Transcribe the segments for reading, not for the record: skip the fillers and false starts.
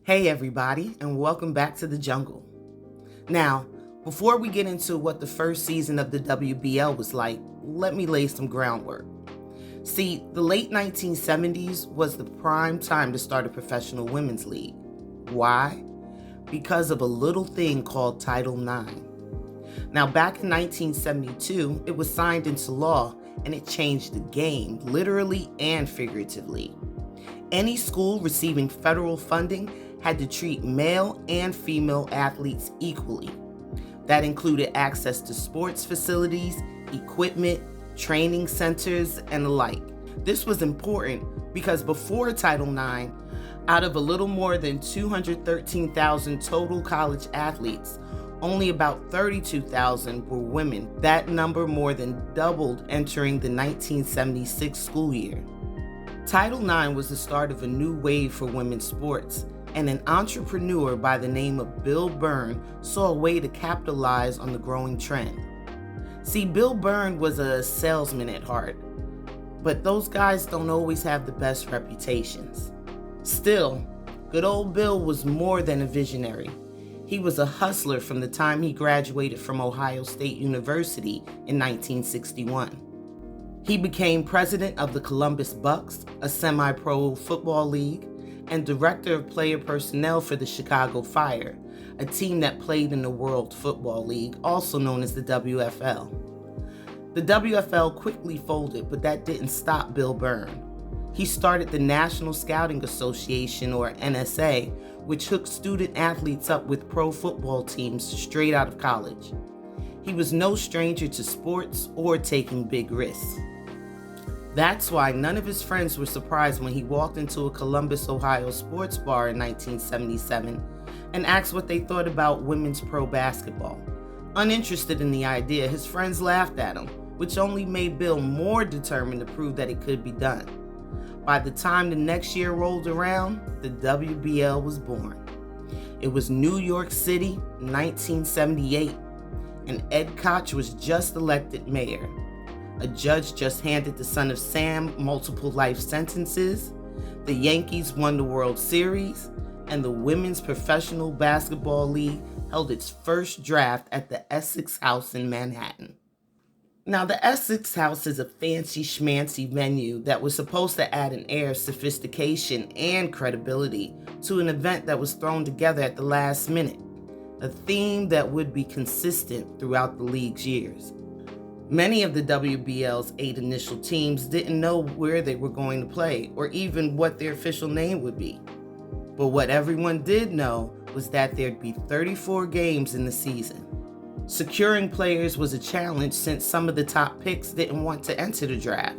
Hey everybody, and welcome back to the jungle. Now, before we get into what the first season of the WBL was like, let me lay some groundwork. See, the late 1970s was the prime time to start a professional women's league. Why? Because of a little thing called Title IX. Now, back in 1972, it was signed into law and it changed the game, literally and figuratively. Any school receiving federal funding had to treat male and female athletes equally. That included access to sports facilities, equipment, training centers, and the like. This was important because before Title IX, out of a little more than 213,000 total college athletes, only about 32,000 were women. That number more than doubled entering the 1976 school year. Title IX was the start of a new wave for women's sports, and an entrepreneur by the name of Bill Byrne saw a way to capitalize on the growing trend. See, Bill Byrne was a salesman at heart, but those guys don't always have the best reputations. Still, good old Bill was more than a visionary. He was a hustler from the time he graduated from Ohio State University in 1961. He became president of the Columbus Bucks, a semi-pro football league, and director of player personnel for the Chicago Fire, a team that played in the World Football League, also known as the WFL. The WFL quickly folded, but that didn't stop Bill Byrne. He started the National Scouting Association, or NSA, which hooked student athletes up with pro football teams straight out of college. He was no stranger to sports or taking big risks. That's why none of his friends were surprised when he walked into a Columbus, Ohio sports bar in 1977 and asked what they thought about women's pro basketball. Uninterested in the idea, his friends laughed at him, which only made Bill more determined to prove that it could be done. By the time the next year rolled around, the WBL was born. It was New York City, 1978, and Ed Koch was just elected mayor. A judge just handed the son of Sam multiple life sentences, the Yankees won the World Series, and the Women's Professional Basketball League held its first draft at the Essex House in Manhattan. Now, the Essex House is a fancy schmancy venue that was supposed to add an air of sophistication and credibility to an event that was thrown together at the last minute, a theme that would be consistent throughout the league's years. Many of the WBL's 8 initial teams didn't know where they were going to play or even what their official name would be. But what everyone did know was that there'd be 34 games in the season. Securing players was a challenge since some of the top picks didn't want to enter the draft.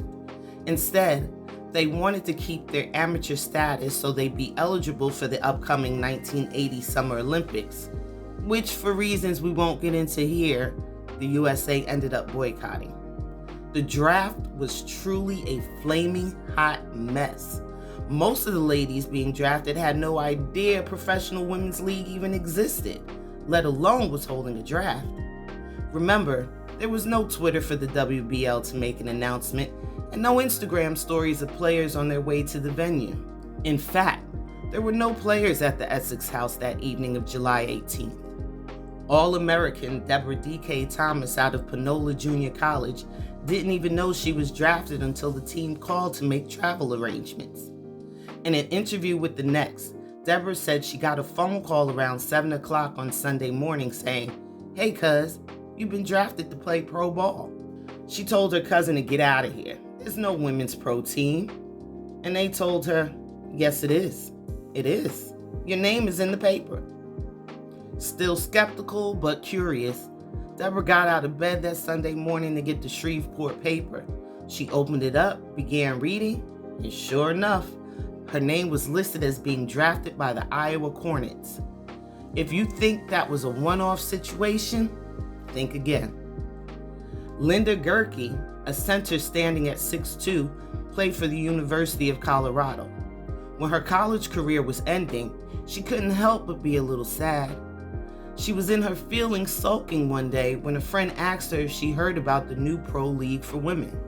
Instead, they wanted to keep their amateur status so they'd be eligible for the upcoming 1980 Summer Olympics, which for reasons we won't get into here, the USA ended up boycotting. The draft was truly a flaming hot mess. Most of the ladies being drafted had no idea a professional women's league even existed, let alone was holding a draft. Remember, there was no Twitter for the WBL to make an announcement, and no Instagram stories of players on their way to the venue. In fact, there were no players at the Essex House that evening of July 18th. All-American Deborah D.K. Thomas out of Panola Junior College didn't even know she was drafted until the team called to make travel arrangements. In an interview with The Next, Deborah said she got a phone call around 7 o'clock on Sunday morning saying, "Hey cuz, you've been drafted to play pro ball." She told her cousin to get out of here. There's no women's pro team. And they told her, "Yes, it is. It is. Your name is in the paper." Still skeptical but curious, Deborah got out of bed that Sunday morning to get the Shreveport paper. She opened it up, began reading, and sure enough, her name was listed as being drafted by the Iowa Hornets. If you think that was a one-off situation, think again. Linda Gerke, a center standing at 6'2", played for the University of Colorado. When her college career was ending, she couldn't help but be a little sad. She was in her feelings sulking one day when a friend asked her if she heard about the new pro league for women.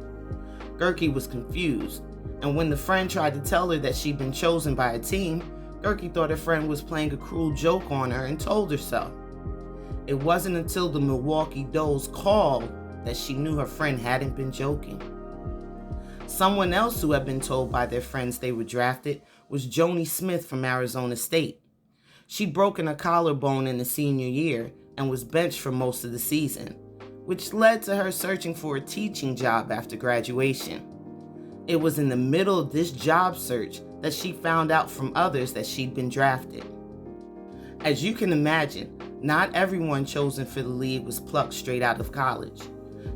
Gerke was confused, and when the friend tried to tell her that she'd been chosen by a team, Gerke thought her friend was playing a cruel joke on her and told her so. It wasn't until the Milwaukee Does called that she knew her friend hadn't been joking. Someone else who had been told by their friends they were drafted was Joni Smith from Arizona State. She'd broken a collarbone in the senior year and was benched for most of the season, which led to her searching for a teaching job after graduation. It was in the middle of this job search that she found out from others that she'd been drafted. As you can imagine, not everyone chosen for the league was plucked straight out of college.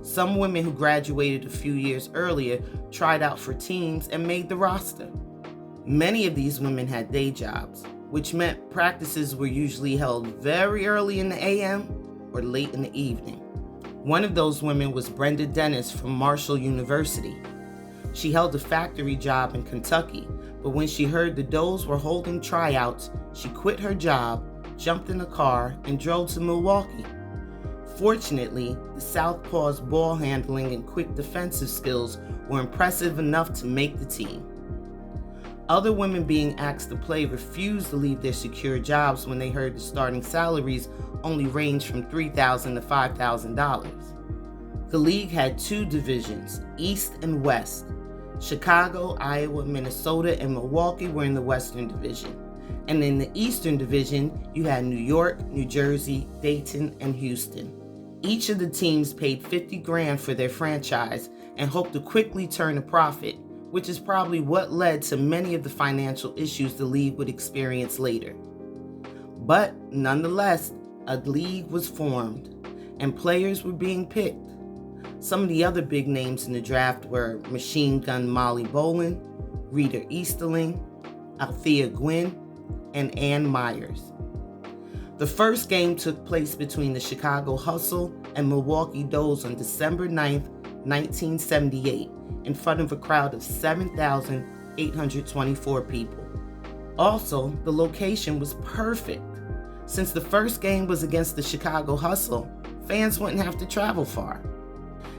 Some women who graduated a few years earlier tried out for teams and made the roster. Many of these women had day jobs, which meant practices were usually held very early in the AM or late in the evening. One of those women was Brenda Dennis from Marshall University. She held a factory job in Kentucky, but when she heard the Does were holding tryouts, she quit her job, jumped in a car, and drove to Milwaukee. Fortunately, the Southpaw's ball handling and quick defensive skills were impressive enough to make the team. Other women being asked to play refused to leave their secure jobs when they heard the starting salaries only ranged from $3,000 to $5,000. The league had two divisions, East and West. Chicago, Iowa, Minnesota, and Milwaukee were in the Western Division. And in the Eastern Division, you had New York, New Jersey, Dayton, and Houston. Each of the teams paid $50,000 for their franchise and hoped to quickly turn a profit, which is probably what led to many of the financial issues the league would experience later. But nonetheless, a league was formed, and players were being picked. Some of the other big names in the draft were Machine Gun Molly Bolin, Rita Easterling, Althea Gwynn, and Ann Myers. The first game took place between the Chicago Hustle and Milwaukee Does on December 9, 1978, in front of a crowd of 7,824 people. Also, the location was perfect. Since the first game was against the Chicago Hustle, fans wouldn't have to travel far.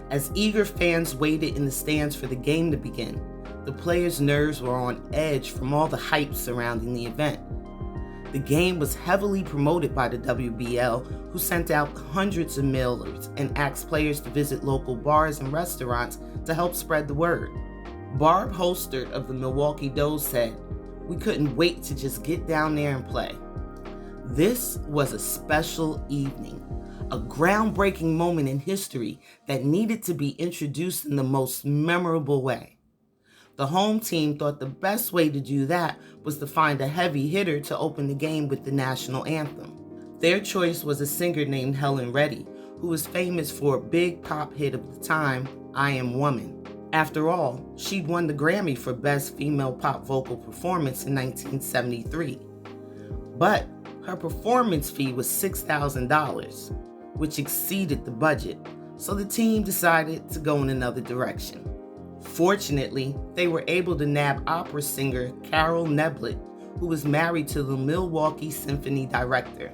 As eager fans waited in the stands for the game to begin, the players' nerves were on edge from all the hype surrounding the event. The game was heavily promoted by the WBL, who sent out hundreds of mailers and asked players to visit local bars and restaurants to help spread the word. Barb Holstert of the Milwaukee Does said, "We couldn't wait to just get down there and play." This was a special evening, a groundbreaking moment in history that needed to be introduced in the most memorable way. The home team thought the best way to do that was to find a heavy hitter to open the game with the national anthem. Their choice was a singer named Helen Reddy, who was famous for a big pop hit of the time, I Am Woman. After all, she'd won the Grammy for Best Female Pop Vocal Performance in 1973. But her performance fee was $6,000, which exceeded the budget, so the team decided to go in another direction. Fortunately, they were able to nab opera singer Carol Neblett, who was married to the Milwaukee Symphony director.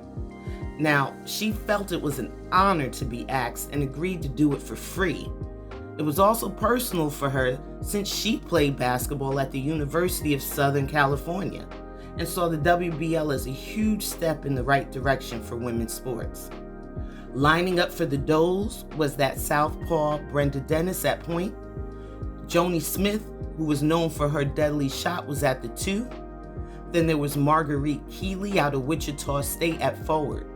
Now, she felt it was an honor to be asked and agreed to do it for free. It was also personal for her since she played basketball at the University of Southern California and saw the WBL as a huge step in the right direction for women's sports. Lining up for the Does was that Southpaw Brenda Dennis at point. Joni Smith, who was known for her deadly shot, was at the 2. Then there was Marguerite Keeley out of Wichita State at forward.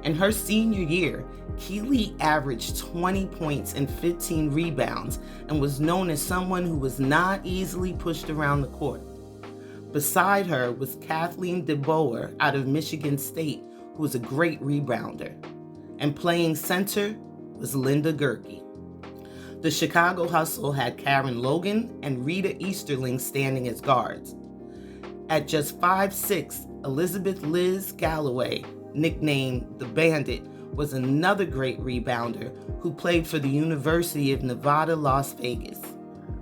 In her senior year, Keeley averaged 20 points and 15 rebounds and was known as someone who was not easily pushed around the court. Beside her was Kathleen DeBoer out of Michigan State, who was a great rebounder. And playing center was Linda Gerke. The Chicago Hustle had Karen Logan and Rita Easterling standing as guards. At just 5'6", Elizabeth Liz Galloway, nicknamed the Bandit, was another great rebounder who played for the University of Nevada, Las Vegas.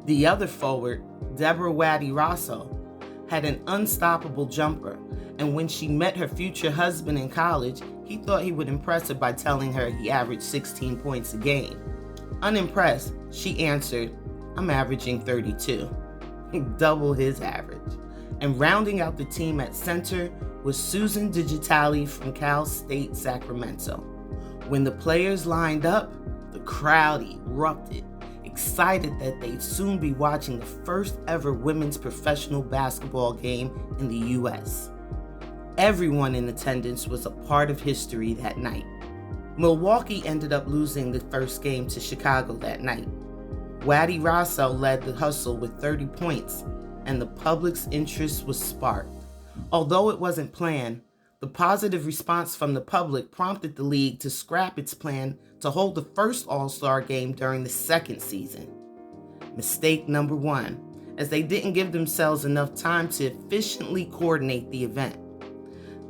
The other forward, Deborah Waddy Rosso, had an unstoppable jumper, and when she met her future husband in college, he thought he would impress her by telling her he averaged 16 points a game. Unimpressed, she answered, "I'm averaging 32, double his average." And rounding out the team at center was Susan Digitale from Cal State Sacramento. When the players lined up, the crowd erupted, excited that they'd soon be watching the first ever women's professional basketball game in the U.S. Everyone in attendance was a part of history that night. Milwaukee ended up losing the first game to Chicago that night. Waddy Rossell led the hustle with 30 points, and the public's interest was sparked. Although it wasn't planned, the positive response from the public prompted the league to scrap its plan to hold the first All-Star game during the second season. Mistake number one, as they didn't give themselves enough time to efficiently coordinate the event.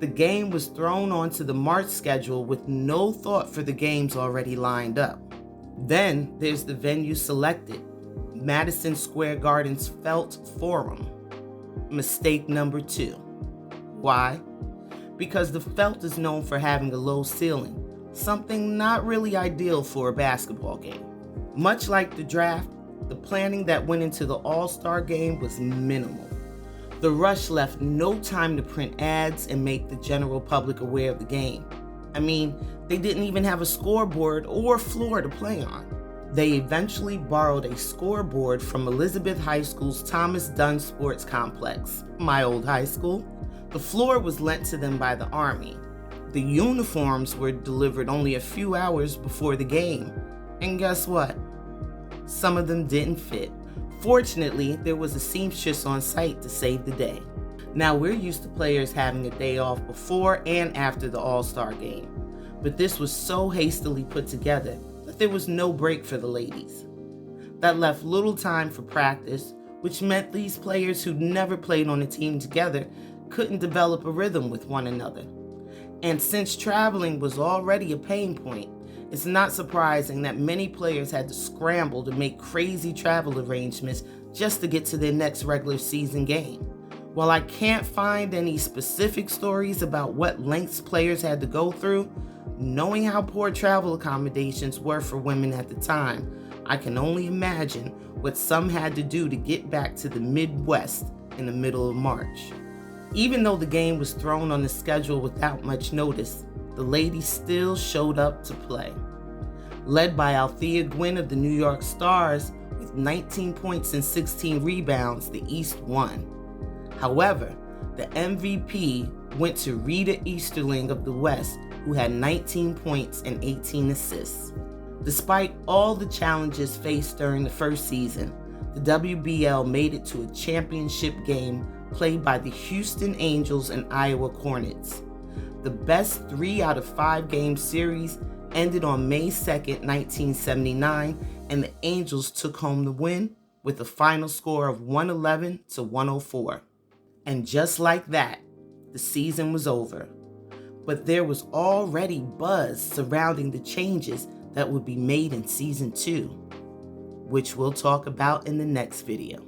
The game was thrown onto the March schedule with no thought for the games already lined up. Then there's the venue selected, Madison Square Garden's Felt Forum. Mistake number two. Why? Because the Felt is known for having a low ceiling, something not really ideal for a basketball game. Much like the draft, the planning that went into the All-Star game was minimal. The rush left no time to print ads and make the general public aware of the game. I mean, they didn't even have a scoreboard or floor to play on. They eventually borrowed a scoreboard from Elizabeth High School's Thomas Dunn Sports Complex, my old high school. The floor was lent to them by the Army. The uniforms were delivered only a few hours before the game. And guess what? Some of them didn't fit. Fortunately, there was a seamstress on site to save the day. Now, we're used to players having a day off before and after the All-Star game, but this was so hastily put together that there was no break for the ladies. That left little time for practice, which meant these players who'd never played on a team together couldn't develop a rhythm with one another. And since traveling was already a pain point, it's not surprising that many players had to scramble to make crazy travel arrangements just to get to their next regular season game. While I can't find any specific stories about what lengths players had to go through, knowing how poor travel accommodations were for women at the time, I can only imagine what some had to do to get back to the Midwest in the middle of March. Even though the game was thrown on the schedule without much notice, the ladies still showed up to play. Led by Althea Gwynn of the New York Stars, with 19 points and 16 rebounds, the East won. However, the MVP went to Rita Easterling of the West, who had 19 points and 18 assists. Despite all the challenges faced during the first season, the WBL made it to a championship game played by the Houston Angels and Iowa Hornets. The best 3 out of 5 game series ended on May 2nd, 1979, and the Angels took home the win with a final score of 111 to 104. And just like that, the season was over. But there was already buzz surrounding the changes that would be made in Season 2, which we'll talk about in the next video.